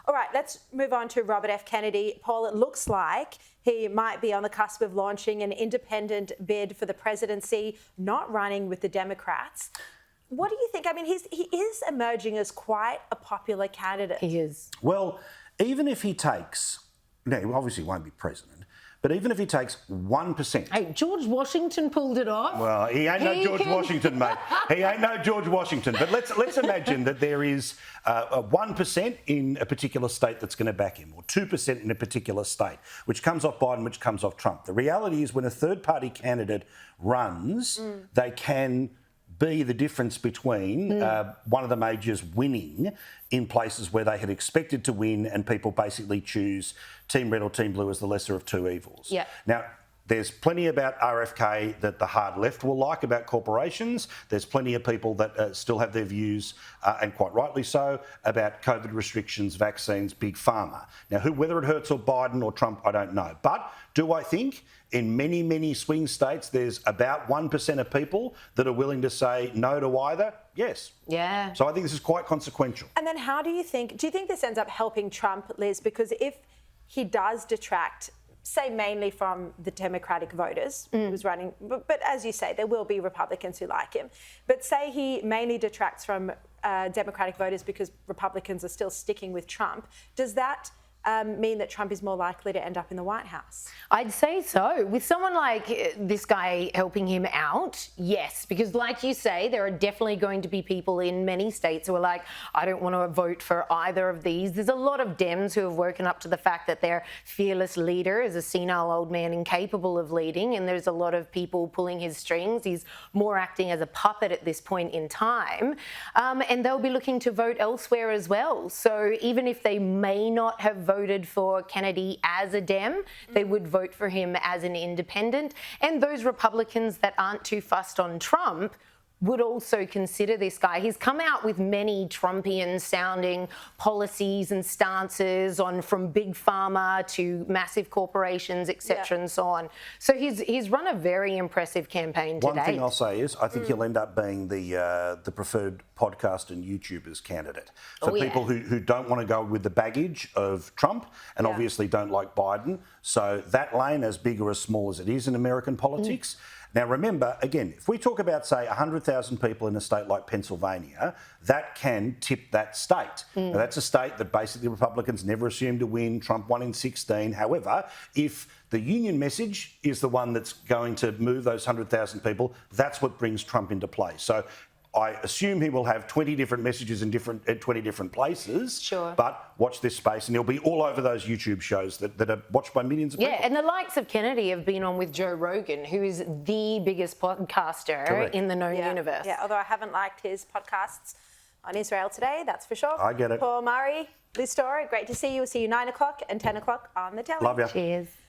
All right, let's move on to Robert F. Kennedy. Paul, it looks like he might be on the cusp of launching an independent bid for the presidency, not running with the Democrats. What do you think? I mean, he is emerging as quite a popular candidate. He is. Well, even if he takes, no, he obviously won't be president, but even if he takes 1%. Hey, George Washington pulled it off. Well, he ain't no George Washington, mate. He ain't no George Washington. But let's imagine that there is a 1% in a particular state that's going to back him, or 2% in a particular state, which comes off Biden, which comes off Trump. The reality is when a third-party candidate runs, they can be the difference between one of the majors winning in places where they had expected to win, and people basically choose Team Red or Team Blue as the lesser of two evils. Yeah. Now, there's plenty about RFK that the hard left will like about corporations. There's plenty of people that still have their views, and quite rightly so, about COVID restrictions, vaccines, big pharma. Now, whether it hurts or Biden or Trump, I don't know. But do I think in many, many swing states there's about 1% of people that are willing to say no to either? Yes. Yeah. So I think this is quite consequential. And then do you think this ends up helping Trump, Liz? Because if he does detract, say mainly from the Democratic voters who's running, but as you say, there will be Republicans who like him. But say he mainly detracts from Democratic voters because Republicans are still sticking with Trump. Does that mean that Trump is more likely to end up in the White House? I'd say so. With someone like this guy helping him out, yes, because like you say, there are definitely going to be people in many states who are like, I don't want to vote for either of these. There's a lot of Dems who have woken up to the fact that their fearless leader is a senile old man incapable of leading, and there's a lot of people pulling his strings. He's more acting as a puppet at this point in time, and they'll be looking to vote elsewhere as well. So even if they may not have voted for Kennedy as a Dem, they would vote for him as an independent. And those Republicans that aren't too fussed on Trump would also consider this guy. He's come out with many Trumpian-sounding policies and stances on from big pharma to massive corporations, etc., and so on. So he's run a very impressive campaign to One date. thing I'll say is I think he'll end up being the preferred podcast and YouTubers candidate for people who don't want to go with the baggage of Trump and obviously don't like Biden. So that lane, as big or as small as it is in American politics. Now, remember, again, if we talk about, say, 100,000 people in a state like Pennsylvania, that can tip that state. Now, that's a state that basically Republicans never assumed to win. Trump won in 16. However, if the union message is the one that's going to move those 100,000 people, that's what brings Trump into play. So I assume he will have 20 different messages in 20 different places. Sure. But watch this space, and he'll be all over those YouTube shows that are watched by millions of people. Yeah, and the likes of Kennedy have been on with Joe Rogan, who is the biggest podcaster in the known universe. Yeah, although I haven't liked his podcasts on Israel Today, that's for sure. I get it. Paul Murray, Liz Story, great to see you. We'll see you 9 o'clock and 10 o'clock on the telly. Love you. Cheers.